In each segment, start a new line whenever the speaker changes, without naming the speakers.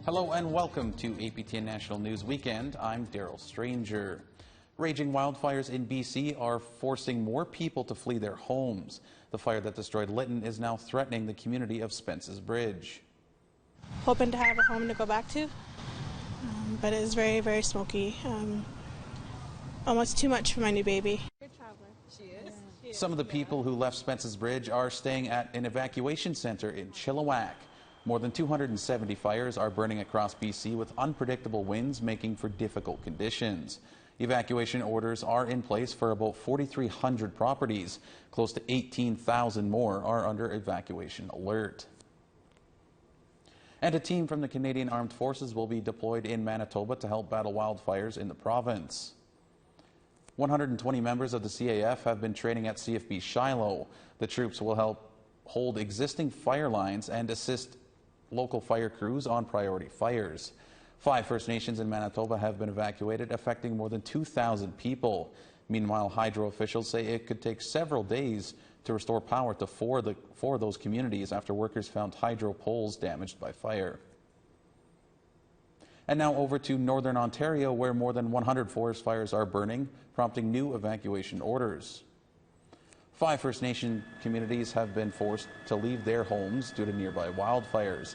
Hello and welcome to APTN National News Weekend. I'm Daryl Stranger. Raging wildfires in BC are forcing more people to flee their homes. The fire that destroyed Lytton is now threatening the community of Spences Bridge.
Hoping to have a home to go back to, but it is very, very smoky. Almost too much for my new baby.
Good traveler. She is.
Some of the people who left Spences Bridge are staying at an evacuation center in Chilliwack. More than 270 fires are burning across BC with unpredictable winds making for difficult conditions. Evacuation orders are in place for about 4,300 properties. Close to 18,000 more are under evacuation alert. And a team from the Canadian Armed Forces will be deployed in Manitoba to help battle wildfires in the province. 120 members of the CAF have been training at CFB Shiloh. The troops will help hold existing fire lines and assist local fire crews on priority fires. 5 First Nations in Manitoba have been evacuated, affecting more than 2,000 people. Meanwhile, hydro officials say it could take several days to restore power to four of those communities after workers found hydro poles damaged by fire. And now over to Northern Ontario, where more than 100 forest fires are burning, prompting new evacuation orders. 5 First Nation communities have been forced to leave their homes due to nearby wildfires.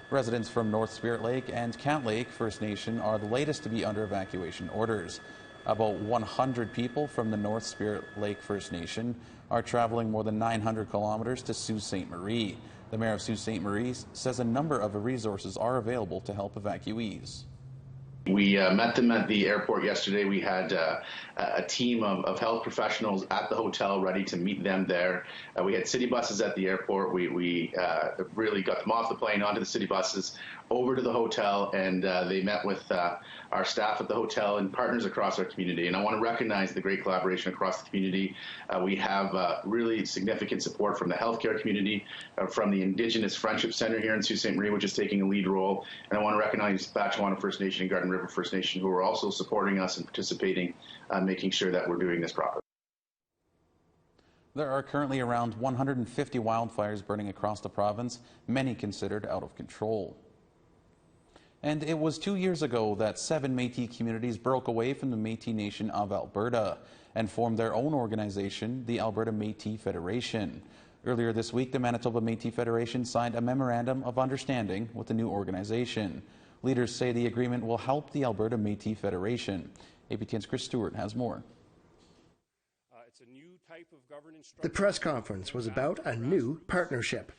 Residents from North Spirit Lake and Count Lake First Nation are the latest to be under evacuation orders. About 100 people from the North Spirit Lake First Nation are traveling more than 900 kilometers to Sault Ste. Marie. The mayor of Sault Ste. Marie says a number of resources are available to help evacuees.
We met them at the airport yesterday. We had a team of health professionals at the hotel ready to meet them there. We had city buses at the airport. We really got them off the plane, onto the city buses, over to the hotel, and they met with our staff at the hotel and partners across our community. And I want to recognize the great collaboration across the community. We have really significant support from the healthcare community, from the Indigenous Friendship Center here in Sault Ste. Marie, which is taking a lead role. And I want to recognize Batchewana First Nation and Garden River First Nation, who are also supporting us and participating, making sure that we're doing this properly.
There are currently around 150 wildfires burning across the province, many considered out of control. And it was 2 years ago that 7 Métis communities broke away from the Métis Nation of Alberta and formed their own organization, the Alberta Métis Federation. Earlier this week, the Manitoba Métis Federation signed a memorandum of understanding with the new organization. Leaders say the agreement will help the Alberta Métis Federation. APTN's Chris Stewart has more.
It's a new type of governance.
The press conference was about a new partnership.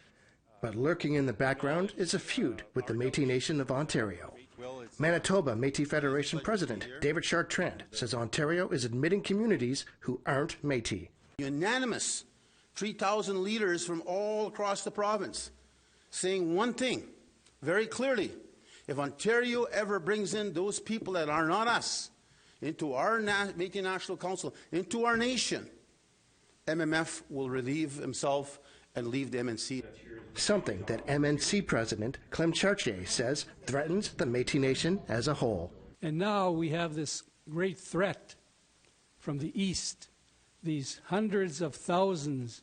But lurking in the background is a feud with the Métis Nation of Ontario. Manitoba Métis Federation President David Chartrand says Ontario is admitting communities who aren't Métis.
Unanimous 3,000 leaders from all across the province saying one thing very clearly: if Ontario ever brings in those people that are not us into our Métis National Council, into our nation, MMF will relieve himself and leave the MNC.
Something that MNC President Clem Chartier says threatens the Métis Nation as a whole.
And now we have this great threat from the east, these hundreds of thousands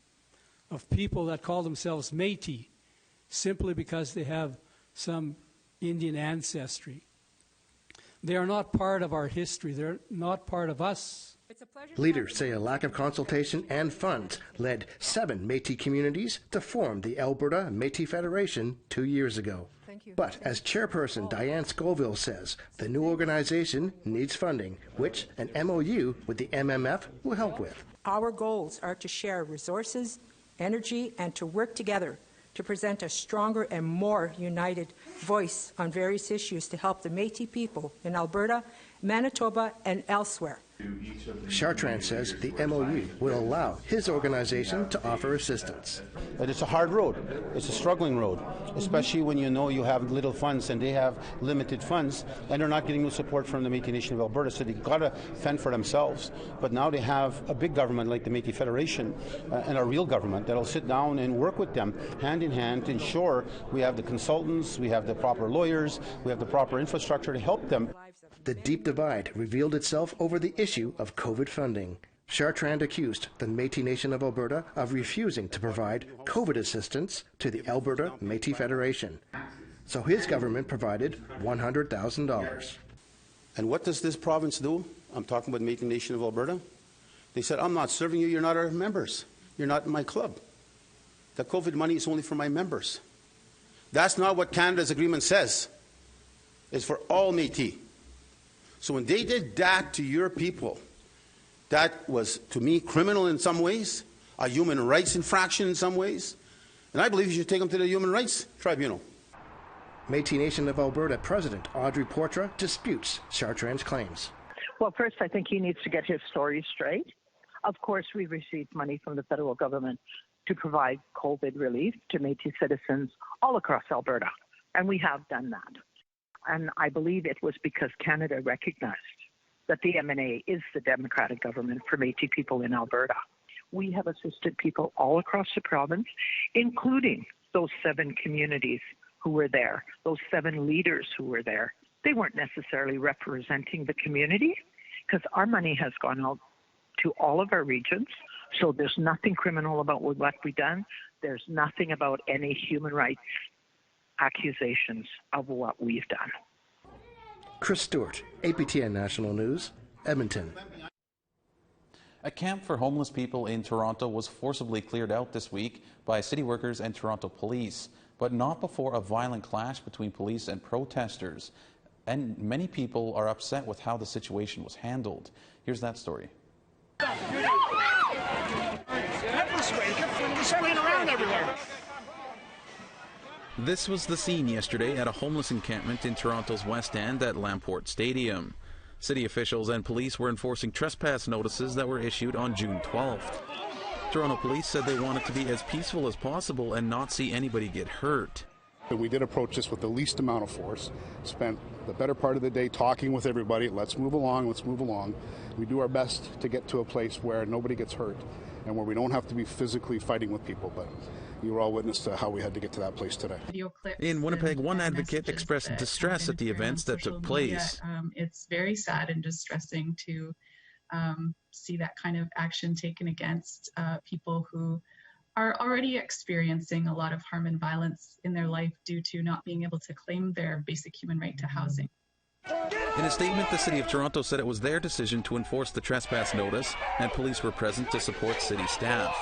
of people that call themselves Métis simply because they have some Indian ancestry. They are not part of our history. They're not part of us.
Leaders say a lack of consultation and funds led 7 Métis communities to form the Alberta Métis Federation 2 years ago. But as chairperson Diane Scoville says, the new organization needs funding, which an MOU with the MMF will help with.
Our goals are to share resources, energy, and to work together to present a stronger and more united voice on various issues to help the Métis people in Alberta, Manitoba, and elsewhere.
Chartrand says the MOU will allow his organization to offer assistance.
But it's a hard road. It's a struggling road, especially when you know you have little funds and they have limited funds and they're not getting the support from the Métis Nation of Alberta, so they've got to fend for themselves. But now they have a big government like the Métis Federation and a real government that will sit down and work with them hand in hand to ensure we have the consultants, we have the proper lawyers, we have the proper infrastructure to help them.
The deep divide revealed itself over the issue of COVID funding. Chartrand accused the Métis Nation of Alberta of refusing to provide COVID assistance to the Alberta Métis Federation. so his government provided $100,000.
And what does this province do? I'm talking about Métis Nation of Alberta. They said, I'm not serving you, you're not our members. You're not in my club. The COVID money is only for my members. That's not what Canada's agreement says. It's for all Métis. So when they did that to your people, that was, to me, criminal in some ways, a human rights infraction in some ways, and I believe you should take them to the Human Rights Tribunal.
Métis Nation of Alberta President Audrey Portra disputes Chartrand's claims.
Well, first, I think he needs to get his story straight. Of course, we received money from the federal government to provide COVID relief to Métis citizens all across Alberta, and we have done that. And I believe it was because Canada recognized that the MNA is the democratic government for Métis people in Alberta. We have assisted people all across the province, including those 7 communities who were there, those 7 leaders who were there. They weren't necessarily representing the community because our money has gone out to all of our regions. So there's nothing criminal about what we've done. There's nothing about any human rights accusations of what we've done.
Chris Stewart, APTN National News, Edmonton.
A camp for homeless people in Toronto was forcibly cleared out this week by city workers and Toronto police, but not before a violent clash between police and protesters. And many people are upset with how the situation was handled. Here's that story. This was the scene yesterday at a homeless encampment in Toronto's West End at Lamport Stadium. City officials and police were enforcing trespass notices that were issued on June 12th. Toronto police said they wanted to be as peaceful as possible and not see anybody get hurt.
We did approach this with the least amount of force, spent the better part of the day talking with everybody. Let's move along, let's move along. We do our best to get to a place where nobody gets hurt and where we don't have to be physically fighting with people, but you were all witness to how we had to get to that place today.
In Winnipeg, one advocate expressed distress at the events that took place.
It's very sad and distressing to see that kind of action taken against people who are already experiencing a lot of harm and violence in their life due to not being able to claim their basic human right to housing.
In a statement, the City of Toronto said it was their decision to enforce the trespass notice, and police were present to support city staff.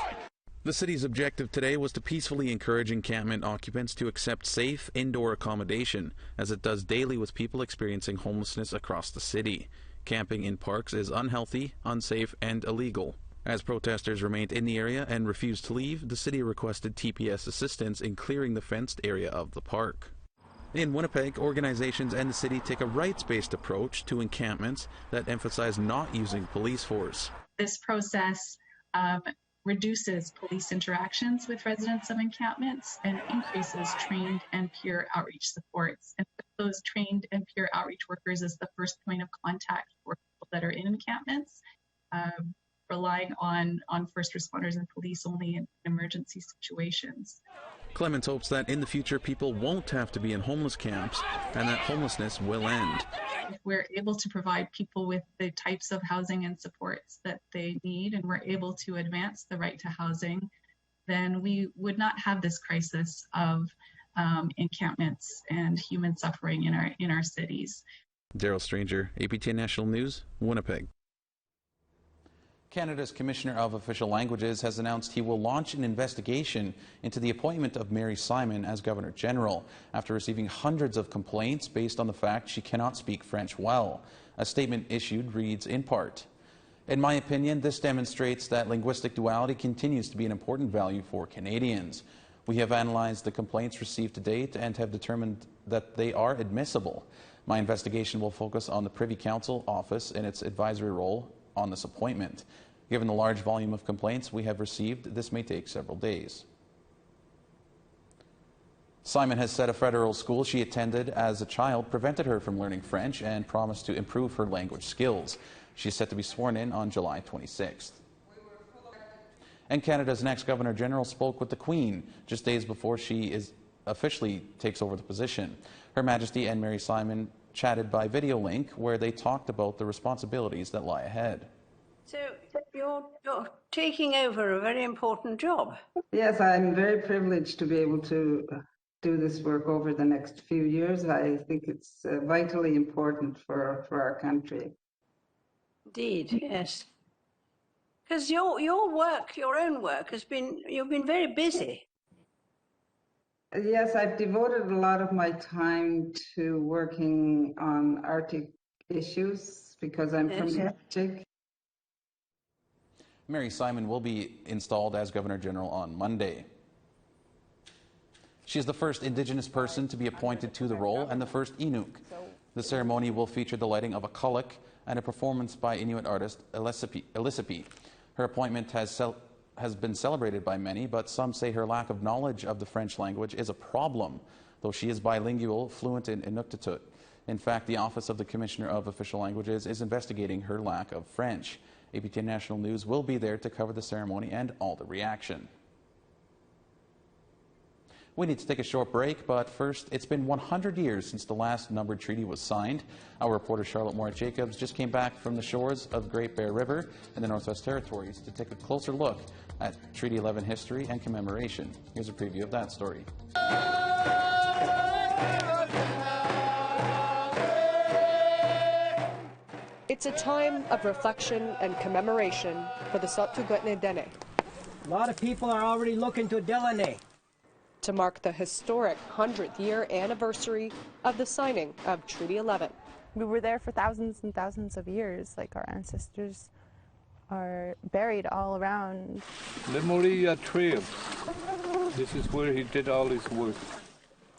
The city's objective today was to peacefully encourage encampment occupants to accept safe indoor accommodation, as it does daily with people experiencing homelessness across the city. Camping in parks is unhealthy, unsafe, and illegal. As protesters remained in the area and refused to leave, the city requested TPS assistance in clearing the fenced area of the park. In Winnipeg, organizations and the city take a rights-based approach to encampments that emphasize not using police force.
This process reduces police interactions with residents of encampments and increases trained and peer outreach supports. And those trained and peer outreach workers is the first point of contact for people that are in encampments, relying on first responders and police only in emergency situations.
Clemens hopes that in the future people won't have to be in homeless camps and that homelessness will end.
If we're able to provide people with the types of housing and supports that they need, and we're able to advance the right to housing, then we would not have this crisis of encampments and human suffering in our cities.
Daryl Stranger, APTN National News, Winnipeg. Canada's Commissioner of Official Languages has announced he will launch an investigation into the appointment of Mary Simon as Governor General after receiving hundreds of complaints based on the fact she cannot speak French well. A statement issued reads in part, "In my opinion, this demonstrates that linguistic duality continues to be an important value for Canadians. We have analyzed the complaints received to date and have determined that they are admissible. My investigation will focus on the Privy Council office and its advisory role on this appointment. Given the large volume of complaints we have received, this may take several days." Simon has said a federal school she attended as a child prevented her from learning French and promised to improve her language skills. She is set to be sworn in on July 26th. And Canada's next Governor General spoke with the Queen just days before she officially takes over the position. Her Majesty and Mary Simon chatted by video link, where they talked about the responsibilities that lie ahead.
So you're taking over a very important job.
Yes, I'm very privileged to be able to do this work over the next few years. I think it's vitally important for our country.
Indeed, yes. Because your work, your own work, you've been very busy.
Yes, I've devoted a lot of my time to working on Arctic issues because I'm from the Arctic.
Mary Simon will be installed as Governor General on Monday. She is the first Indigenous person to be appointed to the role and the first Inuk. The ceremony will feature the lighting of a kulak and a performance by Inuit artist Elisipi. Her appointment has been celebrated by many, but some say her lack of knowledge of the French language is a problem, though she is bilingual, fluent in Inuktitut. In fact, the Office of the Commissioner of Official Languages is investigating her lack of French. APTN National News will be there to cover the ceremony and all the reaction. We need to take a short break, but first, it's been 100 years since the last numbered treaty was signed. Our reporter Charlotte Moore-Jacobs just came back from the shores of Great Bear River in the Northwest Territories to take a closer look at Treaty 11 history and commemoration. Here's a preview of that story.
It's a time of reflection and commemoration for the Sotugwetne Dene.
A lot of people are already looking to Delaney
to mark the historic 100th year anniversary of the signing of Treaty 11.
We were there for thousands and thousands of years, like our ancestors are buried all around.
Le Maria Trail. This is where he did all his work.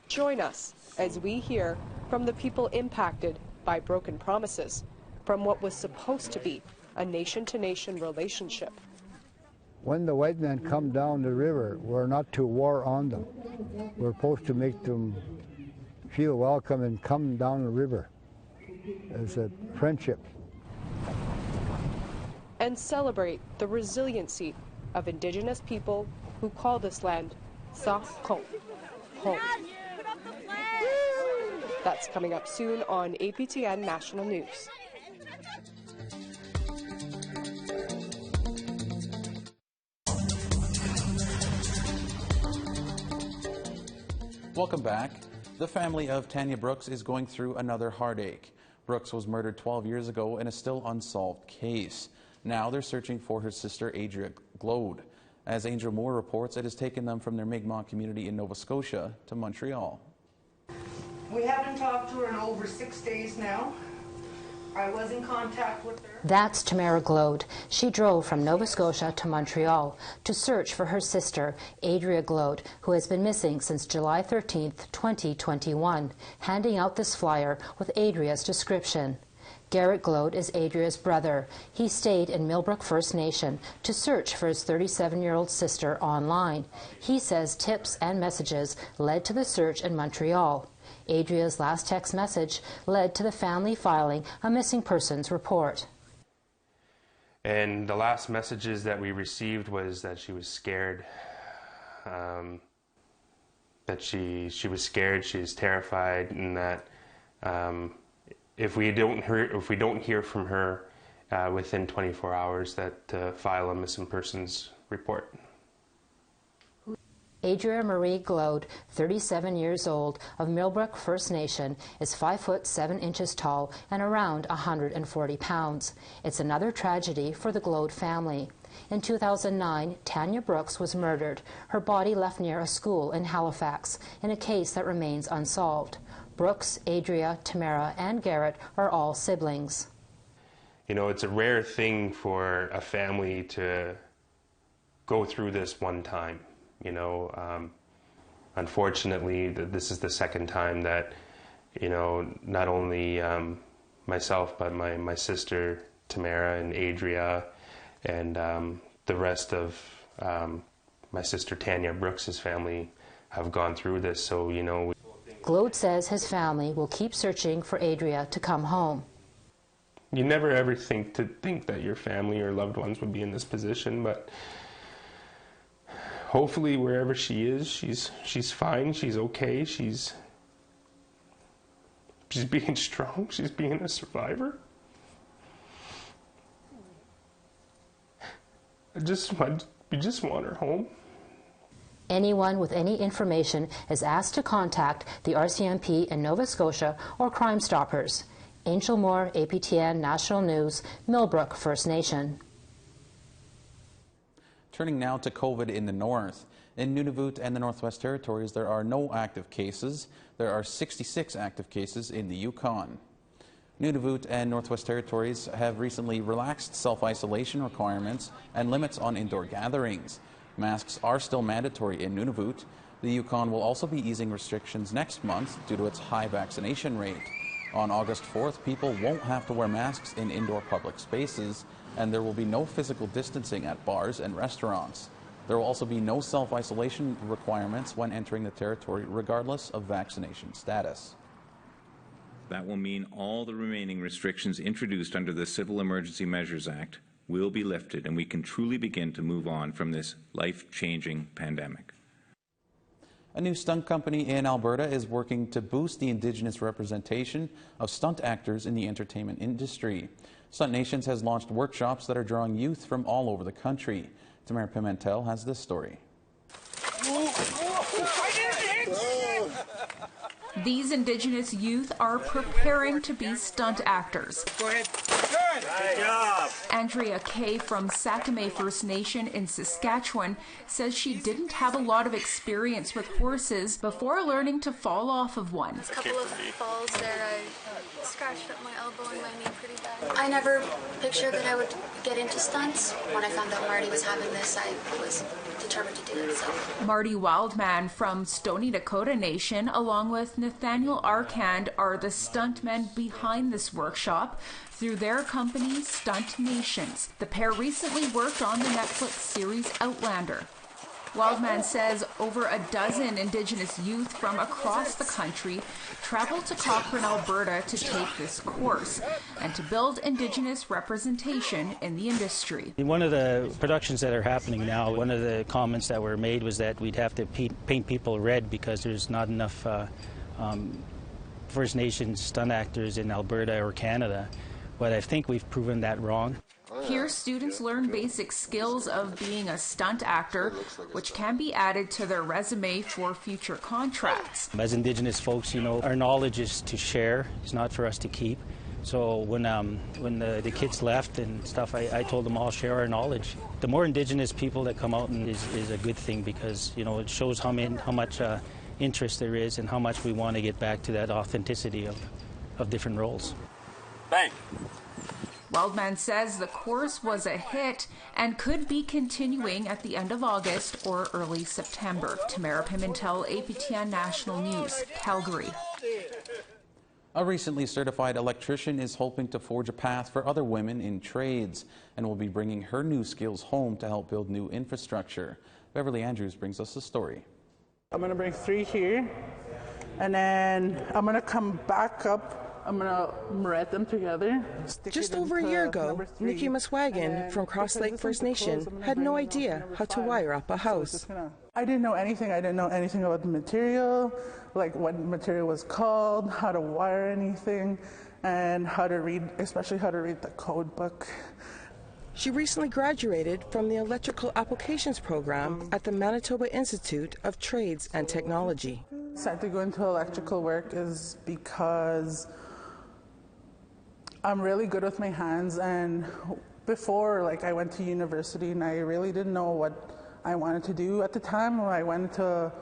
Join us as we hear from the people impacted by broken promises from what was supposed to be a nation-to-nation relationship.
When the white men come down the river, we're not to war on them. We're supposed to make them feel welcome and come down the river as a friendship.
And celebrate the resiliency of Indigenous people who call this land Sa-Ko, home. That's coming up soon on APTN National News.
Welcome back. The family of Tanya Brooks is going through another heartache. Brooks was murdered 12 years ago in a still unsolved case. Now they're searching for her sister, Adria Glode. As Angel Moore reports, it has taken them from their Mi'kmaq community in Nova Scotia to Montreal.
We haven't talked to her in over 6 days now. I was in contact with her.
That's Tamara Glode. She drove from Nova Scotia to Montreal to search for her sister, Adria Glode, who has been missing since July 13th, 2021, handing out this flyer with Adria's description. Garrett Glode is Adria's brother. He stayed in Millbrook First Nation to search for his 37-year-old sister online. He says tips and messages led to the search in Montreal. Adria's last text message led to the family filing a missing persons report.
And the last messages that we received was that she was scared, that she was scared, she was terrified, and that if we don't hear from her within 24 hours, that to file a missing persons report.
Adria Marie Glode, 37 years old, of Millbrook First Nation, is 5 foot 7 inches tall and around 140 pounds. It's another tragedy for the Glode family. In 2009, Tanya Brooks was murdered. Her body left near a school in Halifax in a case that remains unsolved. Brooks, Adria, Tamara, and Garrett are all siblings.
You know, it's a rare thing for a family to go through this one time. You know, unfortunately, this is the second time that, you know, not only myself, but my sister Tamara and Adria and the rest of my sister Tanya Brooks's family have gone through this. So, you know.
Glode says his family will keep searching for Adria to come home.
You never ever think that your family or loved ones would be in this position, but hopefully wherever she is, she's fine, she's okay, she's being strong, she's being a survivor. We just want her home.
Anyone with any information is asked to contact the RCMP in Nova Scotia or Crime Stoppers. Angel Moore, APTN National News, Millbrook First Nation.
Turning now to COVID in the north. In Nunavut and the Northwest Territories, there are no active cases. There are 66 active cases in the Yukon. Nunavut and Northwest Territories have recently relaxed self-isolation requirements and limits on indoor gatherings. Masks are still mandatory in Nunavut. The Yukon will also be easing restrictions next month due to its high vaccination rate. On August 4th, people won't have to wear masks in indoor public spaces, and there will be no physical distancing at bars and restaurants. There will also be no self-isolation requirements when entering the territory, regardless of vaccination status.
That will mean all the remaining restrictions introduced under the Civil Emergency Measures Act will be lifted, and we can truly begin to move on from this life-changing pandemic.
A new stunt company in Alberta is working to boost the Indigenous representation of stunt actors in the entertainment industry. Stunt Nations has launched workshops that are drawing youth from all over the country. Tamara Pimentel has this story.
These Indigenous youth are preparing to be stunt actors.
Go ahead. Good job.
Andrea Kay from Sakamay First Nation in Saskatchewan says she didn't have a lot of experience with horses before learning to fall off of one.
A couple of falls there, I scratched up my elbow and my knee pretty bad. I never pictured that I would get into stunts. When I found out Marty was having this, I was determined to do it. So.
Marty Wildman from Stoney Dakota Nation, along with Nathaniel Arkand, are the stuntmen behind this workshop through their company, Stunt Nations. The pair recently worked on the Netflix series Outlander. Wildman says over a dozen Indigenous youth from across the country traveled to Cochrane, Alberta to take this course and to build Indigenous representation in the industry.
In one of the productions that are happening now, one of the comments that were made was that we'd have to paint people red because there's not enough First Nations stunt actors in Alberta or Canada. But I think we've proven that wrong.
Here, students learn basic skills of being a stunt actor, which can be added to their resume for future contracts.
As Indigenous folks, you know, our knowledge is to share. It's not for us to keep. So when the kids left and stuff, I told them all share our knowledge. The more Indigenous people that come out is a good thing because, you know, it shows how much interest there is and how much we want to get back to that authenticity of different roles.
Bang.
Wildman says the course was a hit and could be continuing at the end of August or early September. Tamara Pimentel, APTN National News, Calgary.
A recently certified electrician is hoping to forge a path for other women in trades and will be bringing her new skills home to help build new infrastructure. Beverly Andrews brings us the story.
I'm going to bring 3 here, and then I'm going to come back up. I'm going to red them together.
Just over a year ago, Nikki Muswagon from Cross Lake First Nation had no idea how to wire up a house.
I didn't know anything. I didn't know anything about the material, like what material was called, how to wire anything, and how to read, especially how to read the code book.
She recently graduated from the Electrical Applications Program at the Manitoba Institute of Trades and Technology.
I decided to go into electrical work is because I'm really good with my hands, and before, I went to university and I really didn't know what I wanted to do at the time. I went to,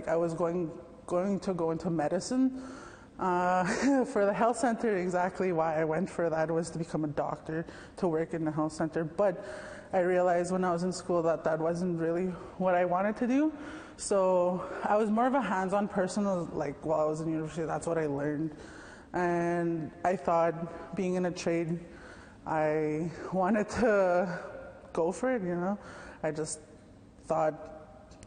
I was going to go into medicine for the health center. Exactly why I went for that was to become a doctor, to work in the health center. But I realized when I was in school that that wasn't really what I wanted to do. So I was more of a hands-on person. While I was in university, that's what I learned. And I thought, being in a trade, I wanted to go for it, you know. I just thought,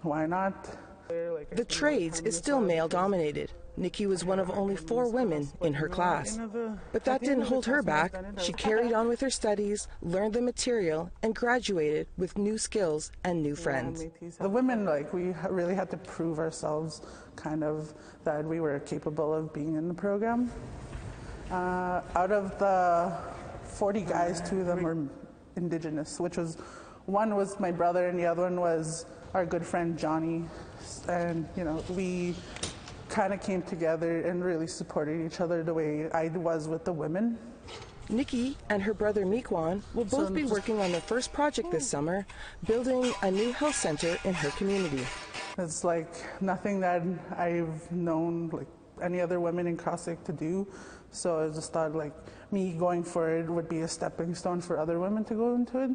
why not?
The trades is still male-dominated. Nikki was one of only 4 women in her class. But that didn't hold her back. She carried on with her studies, learned the material, and graduated with new skills and new friends.
The women, we really had to prove ourselves, that we were capable of being in the program. Out of the 40 guys, 2 of them were Indigenous, which was One was my brother and the other one was our good friend Johnny. And, we kind of came together and really supported each other the way I was with the women.
Nikki and her brother Meekwan will both be working on their first project this summer, building a new health center in her community.
It's like nothing that I've known like any other women in Cossack to do. So I just thought like me going for it would be a stepping stone for other women to go into it.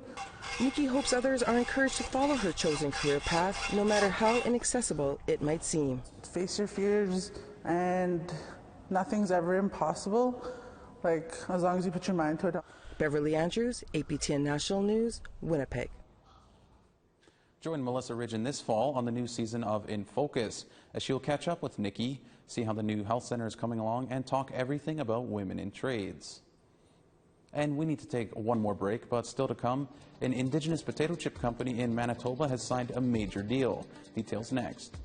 Nikki hopes others are encouraged to follow her chosen career path, no matter how inaccessible it might seem.
Face your fears, and nothing's ever impossible, like as long as you put your mind to it.
Beverly Andrews, APTN National News, Winnipeg.
Join Melissa Ridgen this fall on the new season of In Focus, as she'll catch up with Nikki, see how the new health center is coming along, and talk everything about women in trades. And we need to take one more break, but still to come, an Indigenous potato chip company in Manitoba has signed a major deal. Details next.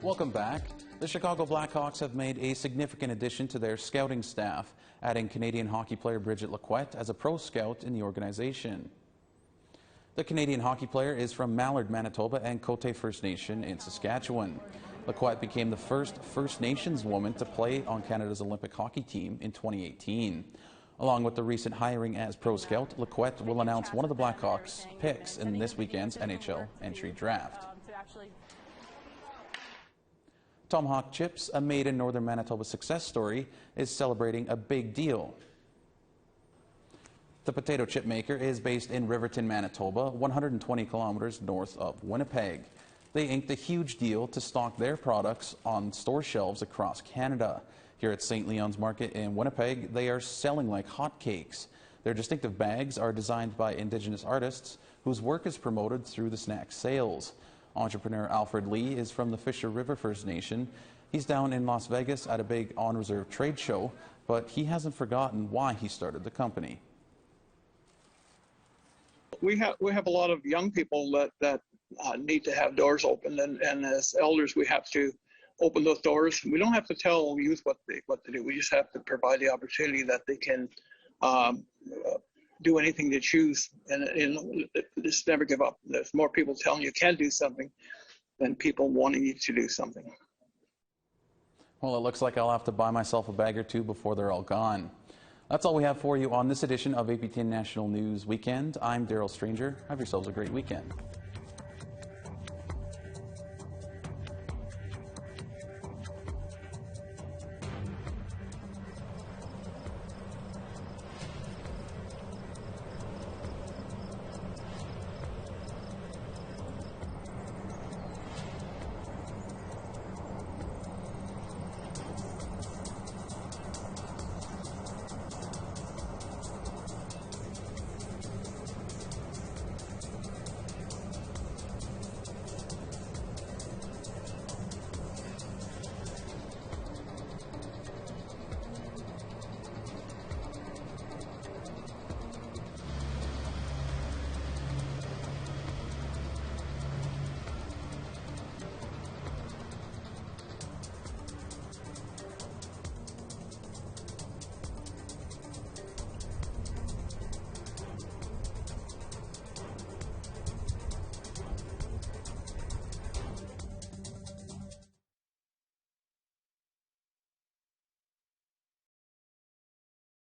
Welcome back. The Chicago Blackhawks have made a significant addition to their scouting staff, adding Canadian hockey player Bridget Lacquette as a pro scout in the organization. The Canadian hockey player is from Mallard, Manitoba, and Cote First Nation in Saskatchewan. Lacquette became the first First Nations woman to play on Canada's Olympic hockey team in 2018. Along with the recent hiring as pro scout, Lacquette will announce one of the Blackhawks' picks in this weekend's NHL entry draft. Tomahawk Chips, a made in northern Manitoba success story, is celebrating a big deal. The potato chip maker is based in Riverton, Manitoba, 120 kilometers north of Winnipeg. They inked a huge deal to stock their products on store shelves across Canada. Here at St. Leon's Market in Winnipeg, they are selling like hotcakes. Their distinctive bags are designed by Indigenous artists whose work is promoted through the snack sales. Entrepreneur Alfred Lee is from the Fisher River First Nation. He's down in Las Vegas at a big on-reserve trade show, but he hasn't forgotten why he started the company.
We have a lot of young people that need to have doors opened, and as elders we have to open those doors. We don't have to tell youth what to do. We just have to provide the opportunity that they can do anything they choose, and just never give up. There's more people telling you can do something than people wanting you to do something.
Well, it looks like I'll have to buy myself a bag or two before they're all gone. That's all we have for you on this edition of APTN National News Weekend. I'm Daryl Stranger. Have yourselves a great weekend.